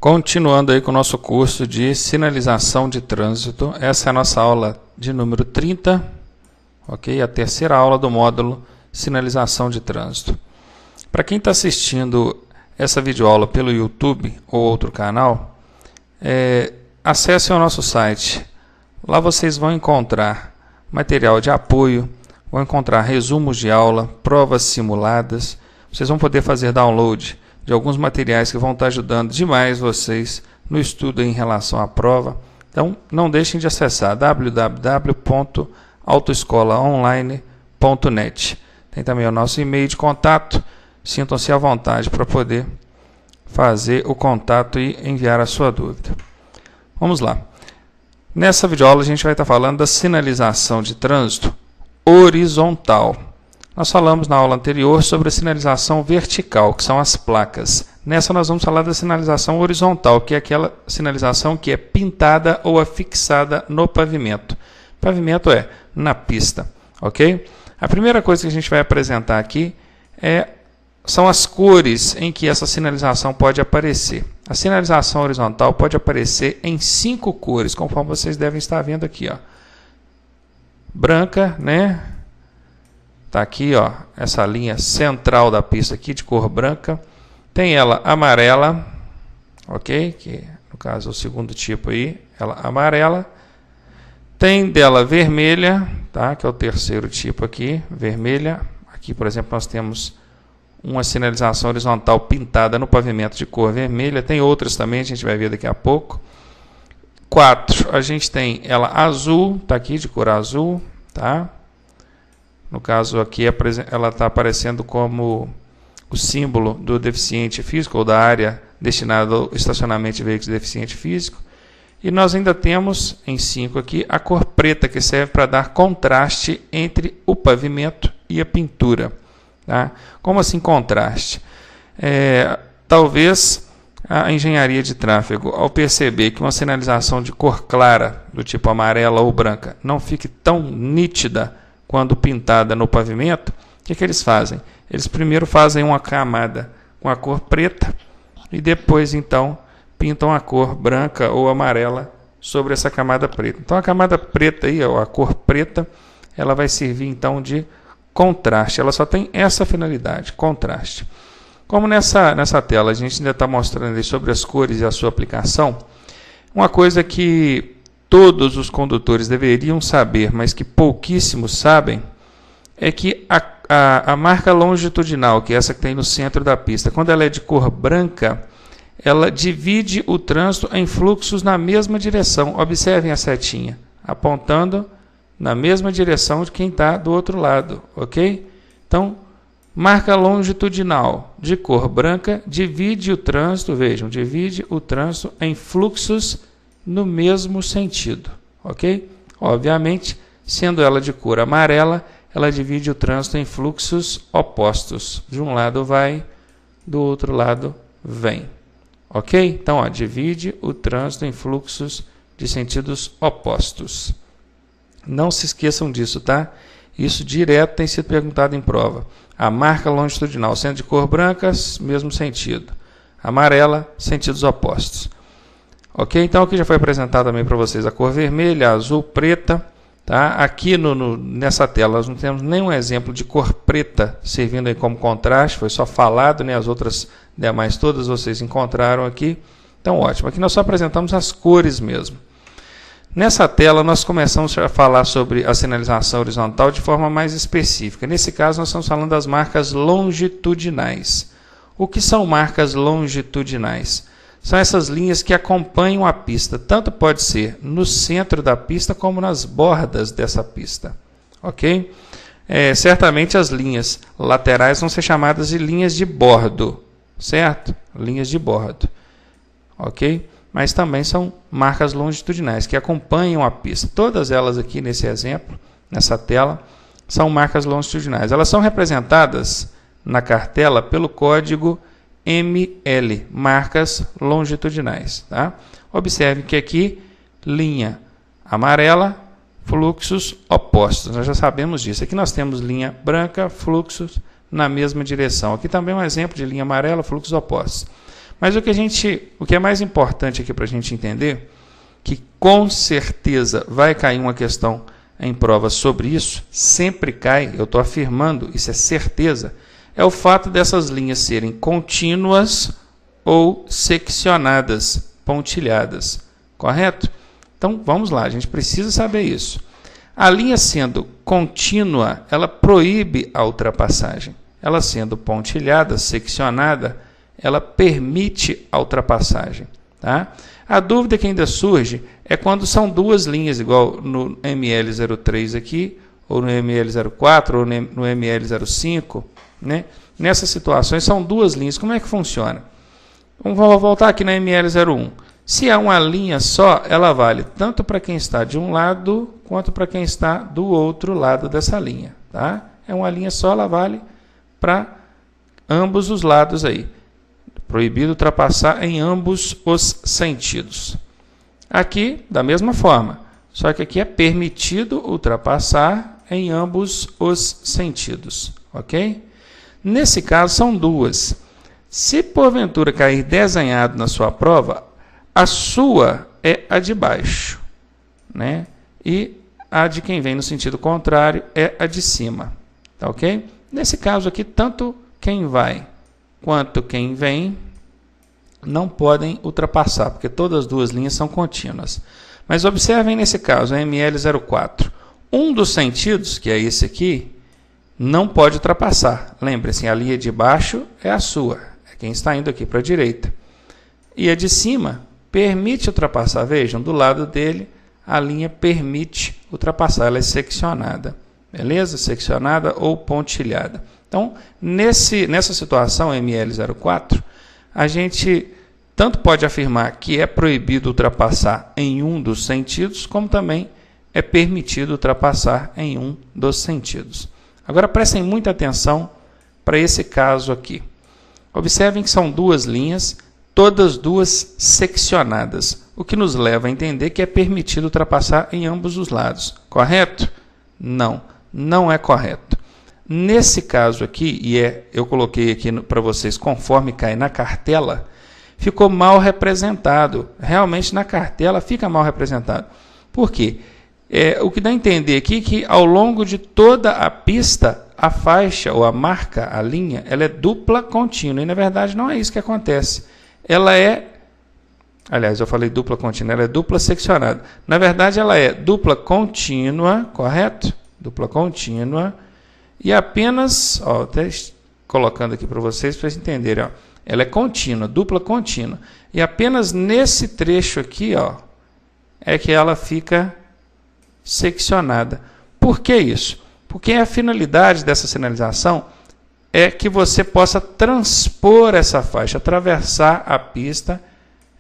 Continuando aí com o nosso curso de sinalização de trânsito, essa é a nossa aula de número 30, ok? A terceira aula do módulo sinalização de trânsito. Para quem está assistindo essa videoaula pelo YouTube ou outro canal, acesse o nosso site. Lá vocês vão encontrar material de apoio, vão encontrar resumos de aula, provas simuladas. Vocês vão poder fazer download de alguns materiais que vão estar ajudando demais vocês no estudo em relação à prova. Então, não deixem de acessar www.autoescolaonline.net. Tem também o nosso e-mail de contato. Sintam-se à vontade para poder fazer o contato e enviar a sua dúvida. Vamos lá. Nessa videoaula a gente vai estar falando da sinalização de trânsito horizontal. Nós falamos na aula anterior sobre a sinalização vertical, que são as placas. Nessa nós vamos falar da sinalização horizontal, que é aquela sinalização que é pintada ou afixada no pavimento. Pavimento é na pista, ok? A primeira coisa que a gente vai apresentar aqui são as cores em que essa sinalização pode aparecer. A sinalização horizontal pode aparecer em 5 cores, conforme vocês devem estar vendo aqui, ó. Branca, né? Está aqui, ó, essa linha central da pista aqui de cor branca. Tem ela amarela, ok? Que no caso é o segundo tipo aí, ela amarela. Tem dela vermelha, tá? Que é o terceiro tipo aqui, vermelha. Aqui, por exemplo, nós temos uma sinalização horizontal pintada no pavimento de cor vermelha. Tem outras também, a gente vai ver daqui a pouco. 4, a gente tem ela azul, tá aqui de cor azul, tá? No caso aqui, ela está aparecendo como o símbolo do deficiente físico, ou da área destinada ao estacionamento de veículos de deficiente físico. E nós ainda temos, em 5 aqui, a cor preta, que serve para dar contraste entre o pavimento e a pintura. Tá? Como assim contraste? Talvez a engenharia de tráfego, ao perceber que uma sinalização de cor clara, do tipo amarela ou branca, não fique tão nítida quando pintada no pavimento, o que eles fazem? Eles primeiro fazem uma camada com a cor preta e depois, então, pintam a cor branca ou amarela sobre essa camada preta. Então, a camada preta, aí, a cor preta, ela vai servir, então, de contraste. Ela só tem essa finalidade, contraste. Como nessa tela a gente ainda está mostrando aí sobre as cores e a sua aplicação, uma coisa que todos os condutores deveriam saber, mas que pouquíssimos sabem, é que a marca longitudinal, que é essa que tem no centro da pista, quando ela é de cor branca, ela divide o trânsito em fluxos na mesma direção. Observem a setinha, apontando na mesma direção de quem está do outro lado, ok? Então, marca longitudinal de cor branca divide o trânsito, vejam, divide o trânsito em fluxos no mesmo sentido, ok? Obviamente, sendo ela de cor amarela, ela divide o trânsito em fluxos opostos. De um lado vai, do outro lado vem, ok? Então, ó, divide o trânsito em fluxos de sentidos opostos. Não se esqueçam disso, tá? Isso direto tem sido perguntado em prova. A marca longitudinal sendo de cor branca, mesmo sentido. Amarela, sentidos opostos. Ok? Então aqui já foi apresentado também para vocês a cor vermelha, azul, preta. Tá? Aqui nessa tela nós não temos nenhum exemplo de cor preta servindo aí como contraste, foi só falado, né? As outras demais todas vocês encontraram aqui. Então ótimo, aqui nós só apresentamos as cores mesmo. Nessa tela nós começamos a falar sobre a sinalização horizontal de forma mais específica. Nesse caso nós estamos falando das marcas longitudinais. O que são marcas longitudinais? São essas linhas que acompanham a pista, tanto pode ser no centro da pista como nas bordas dessa pista, ok? Certamente as linhas laterais vão ser chamadas de linhas de bordo, certo? Linhas de bordo, ok? Mas também são marcas longitudinais que acompanham a pista. Todas elas aqui nesse exemplo, nessa tela, são marcas longitudinais. Elas são representadas na cartela pelo código ML, marcas longitudinais. Tá? Observe que aqui, linha amarela, fluxos opostos. Nós já sabemos disso. Aqui nós temos linha branca, fluxos na mesma direção. Aqui também um exemplo de linha amarela, fluxos opostos. Mas o que é mais importante aqui para a gente entender, que com certeza vai cair uma questão em prova sobre isso, sempre cai, eu estou afirmando, isso é certeza, é o fato dessas linhas serem contínuas ou seccionadas, pontilhadas, correto? Então, vamos lá, a gente precisa saber isso. A linha sendo contínua, ela proíbe a ultrapassagem. Ela sendo pontilhada, seccionada, ela permite a ultrapassagem. Tá? A dúvida que ainda surge é quando são duas linhas, igual no ML03 aqui, ou no ML04, ou no ML05. Né? Nessas situações são duas linhas. Como é que funciona? Vamos voltar aqui na ML01. Se é uma linha só, ela vale tanto para quem está de um lado, quanto para quem está do outro lado dessa linha. Tá? É uma linha só, ela vale para ambos os lados aí. Proibido ultrapassar em ambos os sentidos. Aqui, da mesma forma, só que aqui é permitido ultrapassar em ambos os sentidos. Ok? Nesse caso, são duas. Se porventura cair desenhado na sua prova, a sua é a de baixo, né? E a de quem vem no sentido contrário é a de cima. Tá ok? Nesse caso aqui, tanto quem vai quanto quem vem não podem ultrapassar, porque todas as duas linhas são contínuas. Mas observem nesse caso, a ML04. Um dos sentidos, que é esse aqui, não pode ultrapassar. Lembre-se, a linha de baixo é a sua, é quem está indo aqui para a direita. E a de cima permite ultrapassar. Vejam, do lado dele, a linha permite ultrapassar, ela é seccionada. Beleza? Seccionada ou pontilhada. Então, nessa situação, ML04, a gente tanto pode afirmar que é proibido ultrapassar em um dos sentidos, como também é permitido ultrapassar em um dos sentidos. Agora, prestem muita atenção para esse caso aqui. Observem que são duas linhas, todas duas seccionadas, o que nos leva a entender que é permitido ultrapassar em ambos os lados. Correto? Não, não é correto. Nesse caso aqui, eu coloquei aqui para vocês conforme cai na cartela, ficou mal representado. Realmente na cartela fica mal representado. Por quê? O que dá a entender aqui é que ao longo de toda a pista, a faixa ou a marca, a linha, ela é dupla contínua. E na verdade não é isso que acontece. Ela aliás, eu falei dupla contínua, ela é dupla seccionada. Na verdade ela é dupla contínua, correto? Dupla contínua. E apenas, até colocando aqui para vocês entenderem, ela é contínua, dupla contínua. E apenas nesse trecho aqui, é que ela fica seccionada. Por que isso? Porque a finalidade dessa sinalização é que você possa transpor essa faixa, atravessar a pista,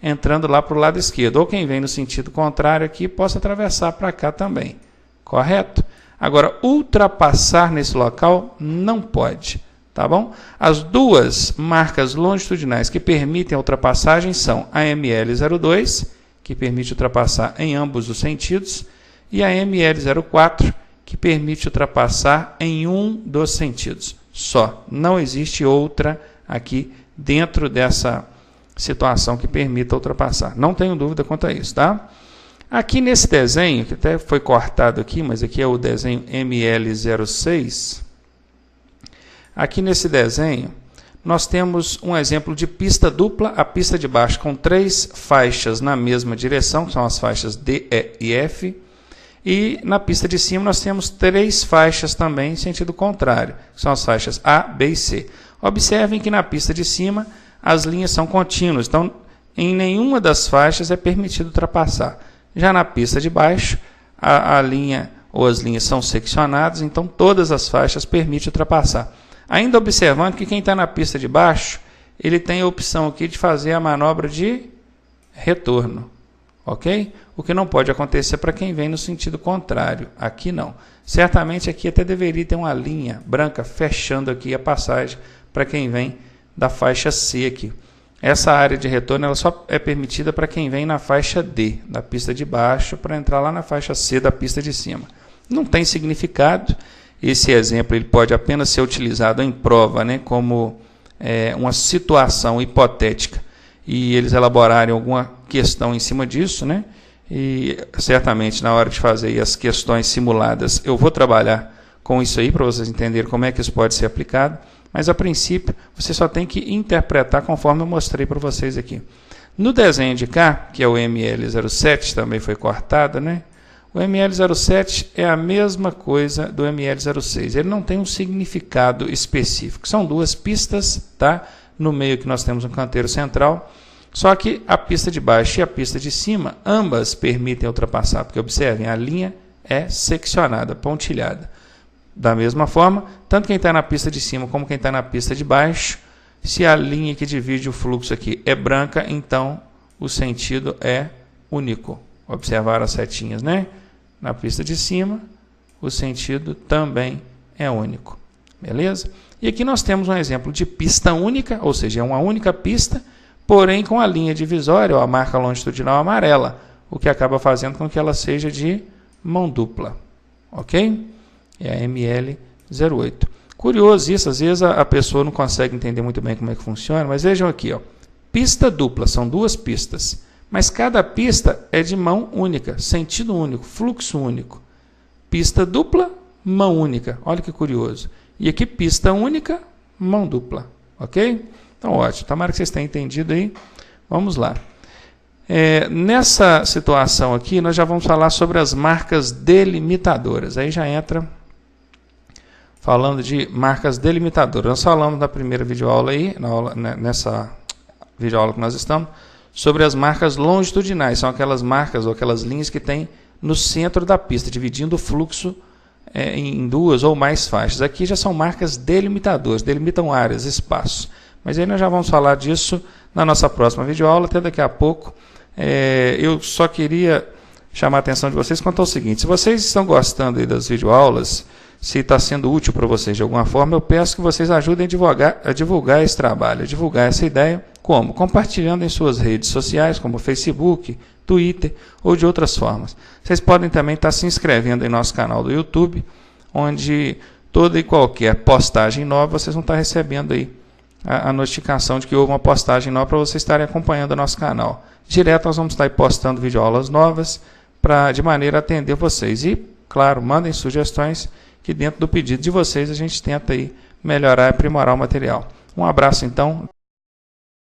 entrando lá para o lado esquerdo. Ou quem vem no sentido contrário aqui, possa atravessar para cá também. Correto? Agora, ultrapassar nesse local não pode, tá bom? As duas marcas longitudinais que permitem a ultrapassagem são a ML02, que permite ultrapassar em ambos os sentidos, e a ML04, que permite ultrapassar em um dos sentidos. Só, não existe outra aqui dentro dessa situação que permita ultrapassar. Não tenho dúvida quanto a isso, tá? Aqui nesse desenho, que até foi cortado aqui, mas aqui é o desenho ML06. Aqui nesse desenho, nós temos um exemplo de pista dupla, a pista de baixo com 3 faixas na mesma direção, que são as faixas D, E e F. E na pista de cima nós temos 3 faixas também em sentido contrário, que são as faixas A, B e C. Observem que na pista de cima as linhas são contínuas, então em nenhuma das faixas é permitido ultrapassar. Já na pista de baixo, a linha ou as linhas são seccionadas, então todas as faixas permitem ultrapassar. Ainda observando que quem está na pista de baixo, ele tem a opção aqui de fazer a manobra de retorno, ok? O que não pode acontecer para quem vem no sentido contrário, aqui não. Certamente aqui até deveria ter uma linha branca fechando aqui a passagem para quem vem da faixa C aqui. Essa área de retorno ela só é permitida para quem vem na faixa D, da pista de baixo, para entrar lá na faixa C da pista de cima. Não tem significado. Esse exemplo ele pode apenas ser utilizado em prova, né, como uma situação hipotética. e eles elaborarem alguma questão em cima disso, né? E certamente na hora de fazer as questões simuladas eu vou trabalhar com isso aí para vocês entenderem como é que isso pode ser aplicado, mas a princípio você só tem que interpretar conforme eu mostrei para vocês aqui. No desenho de cá, que é o ML07, também foi cortado, né? O ML07 é a mesma coisa do ML06, ele não tem um significado específico, são duas pistas, tá? No meio que nós temos um canteiro central, só que a pista de baixo e a pista de cima, ambas permitem ultrapassar, porque observem, a linha é seccionada, pontilhada. Da mesma forma, tanto quem está na pista de cima como quem está na pista de baixo, se a linha que divide o fluxo aqui é branca, então o sentido é único. Observaram as setinhas, né? Na pista de cima, o sentido também é único. Beleza? E aqui nós temos um exemplo de pista única, ou seja, é uma única pista, porém com a linha divisória, ou a marca longitudinal amarela, o que acaba fazendo com que ela seja de mão dupla. Ok? É a ML08. Curioso isso, às vezes a pessoa não consegue entender muito bem como é que funciona, mas vejam aqui, ó, pista dupla, são duas pistas, mas cada pista é de mão única, sentido único, fluxo único. Pista dupla, mão única, olha que curioso. E aqui pista única, mão dupla, ok? Então ótimo, tomara que vocês tenham entendido aí. Vamos lá. Nessa situação aqui, nós já vamos falar sobre as marcas delimitadoras, aí já entra falando de marcas delimitadoras. Nós falamos na primeira videoaula aí, nessa videoaula que nós estamos, sobre as marcas longitudinais. São aquelas marcas ou aquelas linhas que tem no centro da pista, dividindo o fluxo em duas ou mais faixas. Aqui já são marcas delimitadoras, delimitam áreas, espaços. Mas aí nós já vamos falar disso na nossa próxima videoaula, até daqui a pouco. Eu só queria chamar a atenção de vocês quanto ao seguinte: se vocês estão gostando aí das videoaulas, se está sendo útil para vocês de alguma forma, eu peço que vocês ajudem a divulgar esse trabalho, a divulgar essa ideia. Como? Compartilhando em suas redes sociais, como Facebook, Twitter ou de outras formas. Vocês podem também estar se inscrevendo em nosso canal do YouTube, onde toda e qualquer postagem nova, vocês vão estar recebendo aí a notificação de que houve uma postagem nova para vocês estarem acompanhando o nosso canal. Direto nós vamos estar aí postando videoaulas novas, de maneira a atender vocês. E, claro, mandem sugestões, que dentro do pedido de vocês a gente tenta aí melhorar e aprimorar o material. Um abraço então.